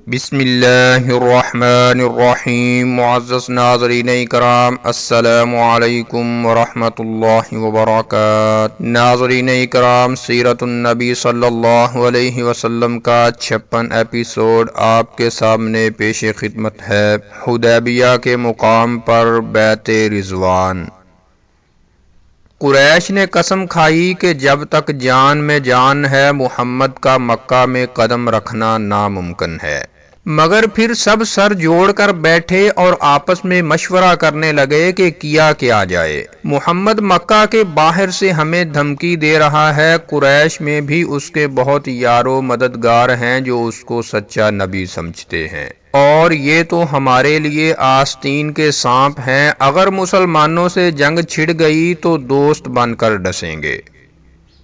بسم اللہ الرحمن الرحیم۔ معزز ناظرین اکرام، السلام علیکم ورحمۃ اللہ وبرکاتہ۔ ناظرین اکرام، سیرت النبی صلی اللہ علیہ وسلم کا 56 ایپیسوڈ آپ کے سامنے پیش خدمت ہے۔ حدیبیہ کے مقام پر بیعت رضوان۔ قریش نے قسم کھائی کہ جب تک جان میں جان ہے محمد کا مکہ میں قدم رکھنا ناممکن ہے، مگر پھر سب سر جوڑ کر بیٹھے اور آپس میں مشورہ کرنے لگے کہ کیا جائے۔ محمد مکہ کے باہر سے ہمیں دھمکی دے رہا ہے، قریش میں بھی اس کے بہت یار و مددگار ہیں جو اس کو سچا نبی سمجھتے ہیں، اور یہ تو ہمارے لیے آستین کے سانپ ہیں، اگر مسلمانوں سے جنگ چھڑ گئی تو دوست بن کر ڈسیں گے۔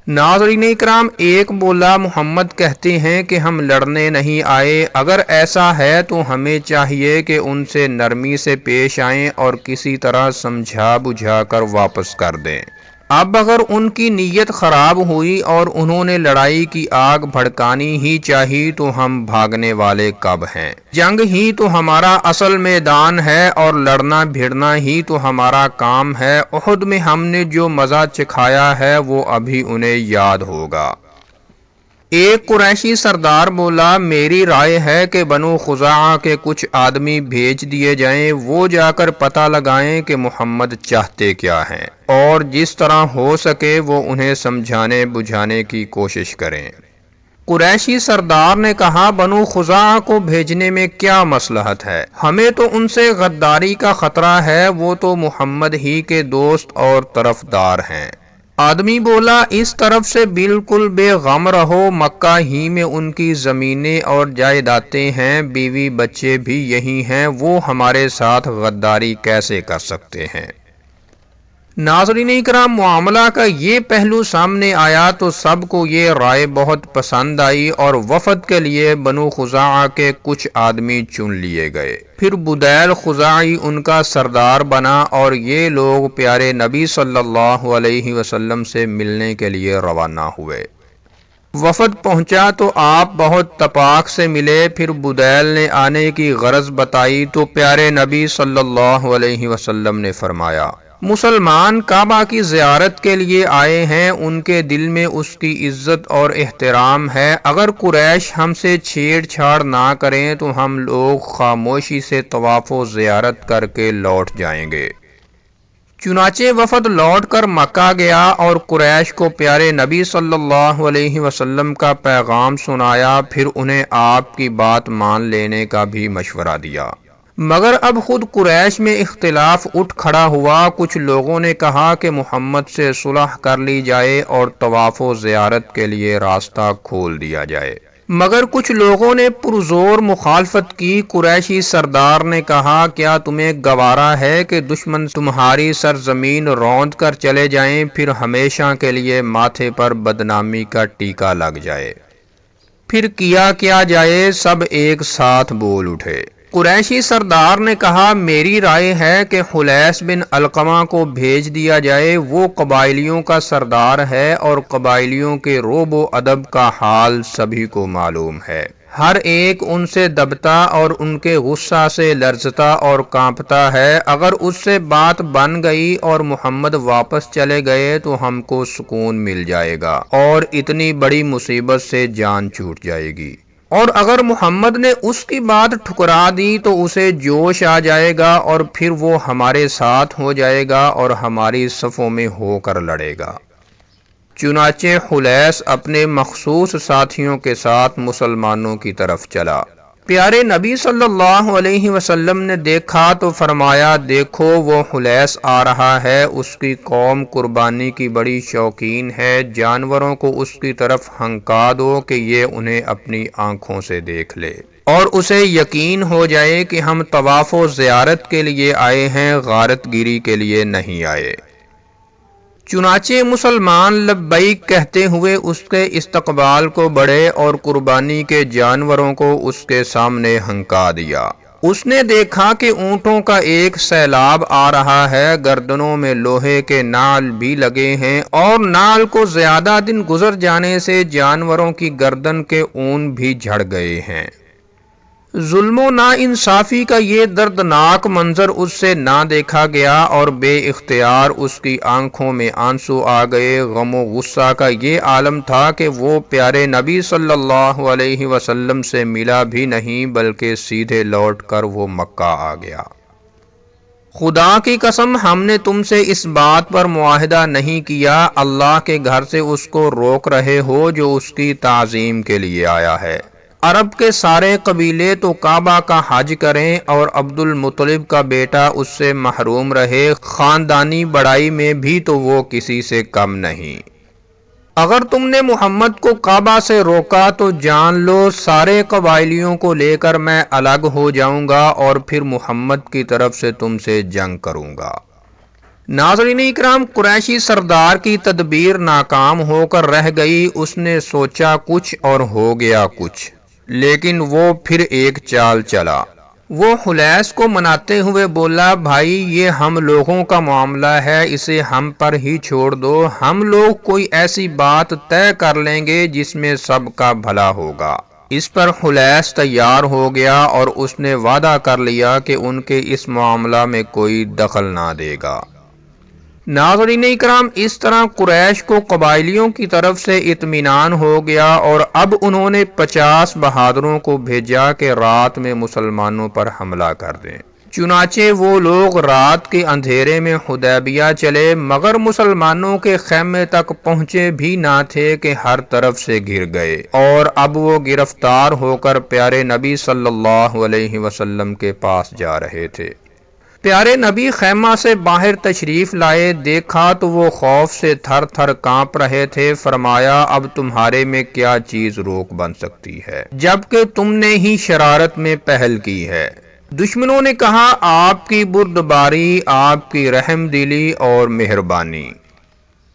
ناظرین اکرام، ایک بولا محمد کہتے ہیں کہ ہم لڑنے نہیں آئے، اگر ایسا ہے تو ہمیں چاہیے کہ ان سے نرمی سے پیش آئیں اور کسی طرح سمجھا بجھا کر واپس کر دیں۔ اب اگر ان کی نیت خراب ہوئی اور انہوں نے لڑائی کی آگ بھڑکانی ہی چاہی تو ہم بھاگنے والے کب ہیں؟ جنگ ہی تو ہمارا اصل میدان ہے اور لڑنا بھیڑنا ہی تو ہمارا کام ہے۔ احد میں ہم نے جو مزہ چکھایا ہے وہ ابھی انہیں یاد ہوگا۔ ایک قریشی سردار بولا، میری رائے ہے کہ بنو خزاعہ کے کچھ آدمی بھیج دیے جائیں، وہ جا کر پتہ لگائیں کہ محمد چاہتے کیا ہیں، اور جس طرح ہو سکے وہ انہیں سمجھانے بجھانے کی کوشش کریں۔ قریشی سردار نے کہا، بنو خزاعہ کو بھیجنے میں کیا مصلحت ہے؟ ہمیں تو ان سے غداری کا خطرہ ہے، وہ تو محمد ہی کے دوست اور طرفدار ہیں۔ آدمی بولا، اس طرف سے بالکل بے غم رہو، مکہ ہی میں ان کی زمینیں اور جائیدادیں ہیں، بیوی بچے بھی یہی ہیں، وہ ہمارے ساتھ غداری کیسے کر سکتے ہیں؟ ناظرین اکرام، معاملہ کا یہ پہلو سامنے آیا تو سب کو یہ رائے بہت پسند آئی اور وفد کے لیے بنو خزاعہ کے کچھ آدمی چن لیے گئے۔ پھر بدیل خزاعی ان کا سردار بنا اور یہ لوگ پیارے نبی صلی اللہ علیہ وسلم سے ملنے کے لیے روانہ ہوئے۔ وفد پہنچا تو آپ بہت تپاک سے ملے، پھر بدیل نے آنے کی غرض بتائی تو پیارے نبی صلی اللہ علیہ وسلم نے فرمایا، مسلمان کعبہ کی زیارت کے لیے آئے ہیں، ان کے دل میں اس کی عزت اور احترام ہے، اگر قریش ہم سے چھیڑ چھاڑ نہ کریں تو ہم لوگ خاموشی سے طواف و زیارت کر کے لوٹ جائیں گے۔ چنانچہ وفد لوٹ کر مکہ گیا اور قریش کو پیارے نبی صلی اللہ علیہ وسلم کا پیغام سنایا، پھر انہیں آپ کی بات مان لینے کا بھی مشورہ دیا۔ مگر اب خود قریش میں اختلاف اٹھ کھڑا ہوا، کچھ لوگوں نے کہا کہ محمد سے صلح کر لی جائے اور طواف و زیارت کے لیے راستہ کھول دیا جائے، مگر کچھ لوگوں نے پرزور مخالفت کی۔ قریشی سردار نے کہا، کیا تمہیں گوارا ہے کہ دشمن تمہاری سرزمین روند کر چلے جائیں، پھر ہمیشہ کے لیے ماتھے پر بدنامی کا ٹیکا لگ جائے؟ پھر کیا جائے؟ سب ایک ساتھ بول اٹھے۔ قریشی سردار نے کہا، میری رائے ہے کہ خلیس بن علقمہ کو بھیج دیا جائے، وہ قبائلیوں کا سردار ہے اور قبائلیوں کے رعب و ادب کا حال سبھی کو معلوم ہے، ہر ایک ان سے دبتا اور ان کے غصہ سے لرزتا اور کانپتا ہے، اگر اس سے بات بن گئی اور محمد واپس چلے گئے تو ہم کو سکون مل جائے گا اور اتنی بڑی مصیبت سے جان چھوٹ جائے گی، اور اگر محمد نے اس کی بات ٹھکرا دی تو اسے جوش آ جائے گا اور پھر وہ ہمارے ساتھ ہو جائے گا اور ہماری صفوں میں ہو کر لڑے گا۔ چنانچہ خلیس اپنے مخصوص ساتھیوں کے ساتھ مسلمانوں کی طرف چلا۔ پیارے نبی صلی اللہ علیہ وسلم نے دیکھا تو فرمایا، دیکھو وہ خلیس آ رہا ہے، اس کی قوم قربانی کی بڑی شوقین ہے، جانوروں کو اس کی طرف ہنکا دو کہ یہ انہیں اپنی آنکھوں سے دیکھ لے اور اسے یقین ہو جائے کہ ہم طواف و زیارت کے لیے آئے ہیں، غارت گیری کے لیے نہیں آئے۔ چنانچہ مسلمان لبیک کہتے ہوئے اس کے استقبال کو بڑھے اور قربانی کے جانوروں کو اس کے سامنے ہنکا دیا۔ اس نے دیکھا کہ اونٹوں کا ایک سیلاب آ رہا ہے، گردنوں میں لوہے کے نال بھی لگے ہیں اور نال کو زیادہ دن گزر جانے سے جانوروں کی گردن کے اون بھی جھڑ گئے ہیں۔ ظلم و ناانصافی کا یہ دردناک منظر اس سے نہ دیکھا گیا اور بے اختیار اس کی آنکھوں میں آنسو آ گئے۔ غم و غصہ کا یہ عالم تھا کہ وہ پیارے نبی صلی اللہ علیہ وسلم سے ملا بھی نہیں بلکہ سیدھے لوٹ کر وہ مکہ آ گیا۔ خدا کی قسم ہم نے تم سے اس بات پر معاہدہ نہیں کیا، اللہ کے گھر سے اس کو روک رہے ہو جو اس کی تعظیم کے لیے آیا ہے۔ عرب کے سارے قبیلے تو کعبہ کا حج کریں اور عبد المطلب کا بیٹا اس سے محروم رہے، خاندانی بڑائی میں بھی تو وہ کسی سے کم نہیں۔ اگر تم نے محمد کو کعبہ سے روکا تو جان لو سارے قبائلیوں کو لے کر میں الگ ہو جاؤں گا اور پھر محمد کی طرف سے تم سے جنگ کروں گا۔ ناظرین اکرام، قریشی سردار کی تدبیر ناکام ہو کر رہ گئی۔ اس نے سوچا کچھ اور ہو گیا کچھ، لیکن وہ پھر ایک چال چلا۔ وہ خلیس کو مناتے ہوئے بولا، بھائی یہ ہم لوگوں کا معاملہ ہے، اسے ہم پر ہی چھوڑ دو، ہم لوگ کوئی ایسی بات طے کر لیں گے جس میں سب کا بھلا ہوگا۔ اس پر خلیس تیار ہو گیا اور اس نے وعدہ کر لیا کہ ان کے اس معاملہ میں کوئی دخل نہ دے گا۔ ناظرین اکرام، اس طرح قریش کو قبائلیوں کی طرف سے اطمینان ہو گیا اور اب انہوں نے 50 بہادروں کو بھیجا کہ رات میں مسلمانوں پر حملہ کر دیں۔ چنانچہ وہ لوگ رات کے اندھیرے میں حدیبیہ چلے، مگر مسلمانوں کے خیمے تک پہنچے بھی نہ تھے کہ ہر طرف سے گھر گئے اور اب وہ گرفتار ہو کر پیارے نبی صلی اللہ علیہ وسلم کے پاس جا رہے تھے۔ پیارے نبی خیمہ سے باہر تشریف لائے، دیکھا تو وہ خوف سے تھر تھر کانپ رہے تھے۔ فرمایا، اب تمہارے میں کیا چیز روک بن سکتی ہے جبکہ تم نے ہی شرارت میں پہل کی ہے؟ دشمنوں نے کہا، آپ کی بردباری، آپ کی رحم دلی اور مہربانی۔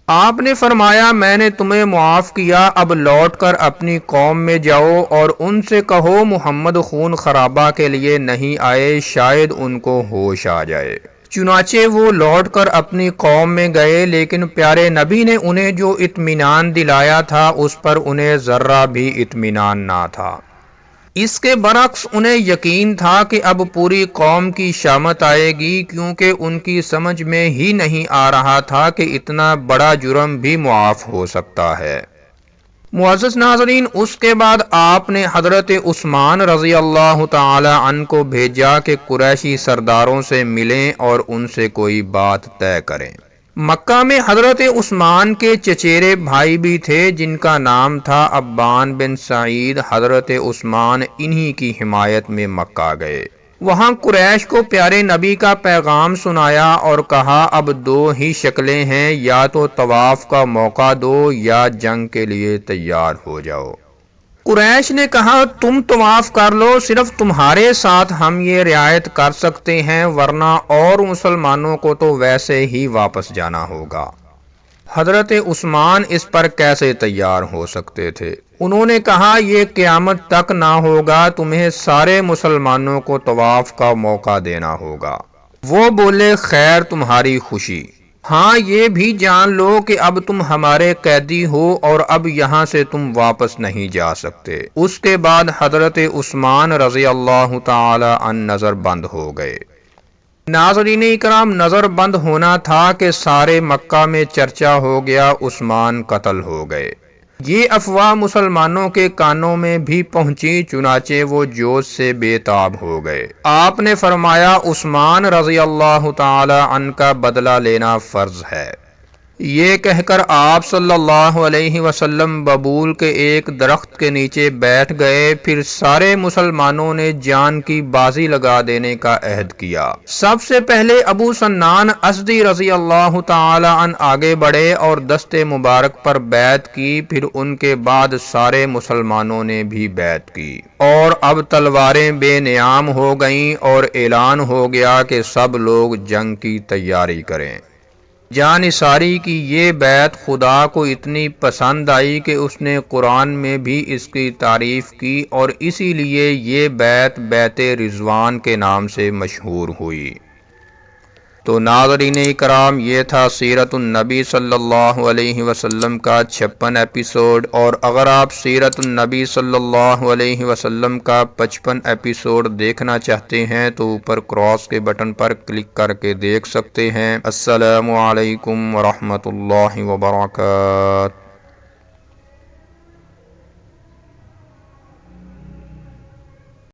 آپ نے فرمایا، میں نے تمہیں معاف کیا، اب لوٹ کر اپنی قوم میں جاؤ اور ان سے کہو محمد خون خرابہ کے لیے نہیں آئے، شاید ان کو ہوش آ جائے۔ چنانچہ وہ لوٹ کر اپنی قوم میں گئے، لیکن پیارے نبی نے انہیں جو اطمینان دلایا تھا اس پر انہیں ذرہ بھی اطمینان نہ تھا۔ اس کے برعکس انہیں یقین تھا کہ اب پوری قوم کی شامت آئے گی، کیونکہ ان کی سمجھ میں ہی نہیں آ رہا تھا کہ اتنا بڑا جرم بھی معاف ہو سکتا ہے۔ معزز ناظرین، اس کے بعد آپ نے حضرت عثمان رضی اللہ تعالی عنہ کو بھیجا کہ قریشی سرداروں سے ملیں اور ان سے کوئی بات طے کریں۔ مکہ میں حضرت عثمان کے چچیرے بھائی بھی تھے جن کا نام تھا ابان بن سعید۔ حضرت عثمان انہی کی حمایت میں مکہ گئے۔ وہاں قریش کو پیارے نبی کا پیغام سنایا اور کہا، اب دو ہی شکلیں ہیں، یا تو طواف کا موقع دو یا جنگ کے لیے تیار ہو جاؤ۔ قریش نے کہا، تم طواف کر لو، صرف تمہارے ساتھ ہم یہ رعایت کر سکتے ہیں، ورنہ اور مسلمانوں کو تو ویسے ہی واپس جانا ہوگا۔ حضرت عثمان اس پر کیسے تیار ہو سکتے تھے؟ انہوں نے کہا، یہ قیامت تک نہ ہوگا، تمہیں سارے مسلمانوں کو طواف کا موقع دینا ہوگا۔ وہ بولے، خیر تمہاری خوشی، ہاں یہ بھی جان لو کہ اب تم ہمارے قیدی ہو اور اب یہاں سے تم واپس نہیں جا سکتے۔ اس کے بعد حضرت عثمان رضی اللہ تعالی عنہ نظر بند ہو گئے۔ ناظرین اکرام، نظر بند ہونا تھا کہ سارے مکہ میں چرچا ہو گیا، عثمان قتل ہو گئے۔ یہ افواہ مسلمانوں کے کانوں میں بھی پہنچی، چنانچہ وہ جوش سے بے تاب ہو گئے۔ آپ نے فرمایا، عثمان رضی اللہ تعالی عنہ کا بدلہ لینا فرض ہے۔ یہ کہہ کر آپ صلی اللہ علیہ وسلم ببول کے ایک درخت کے نیچے بیٹھ گئے، پھر سارے مسلمانوں نے جان کی بازی لگا دینے کا عہد کیا۔ سب سے پہلے ابو سنان اسدی رضی اللہ تعالی عنہ آگے بڑھے اور دست مبارک پر بیعت کی، پھر ان کے بعد سارے مسلمانوں نے بھی بیعت کی، اور اب تلواریں بے نیام ہو گئیں اور اعلان ہو گیا کہ سب لوگ جنگ کی تیاری کریں۔ جانثاری کی یہ بیعت خدا کو اتنی پسند آئی کہ اس نے قرآن میں بھی اس کی تعریف کی، اور اسی لیے یہ بیعت بیعت رضوان کے نام سے مشہور ہوئی۔ تو ناظرین اکرام، یہ تھا سیرت النبی صلی اللہ علیہ وسلم کا 56 ایپیسوڈ، اور اگر آپ سیرت النبی صلی اللہ علیہ وسلم کا 55 ایپیسوڈ دیکھنا چاہتے ہیں تو اوپر کراس کے بٹن پر کلک کر کے دیکھ سکتے ہیں۔ السلام علیکم ورحمۃ اللہ وبرکاتہ۔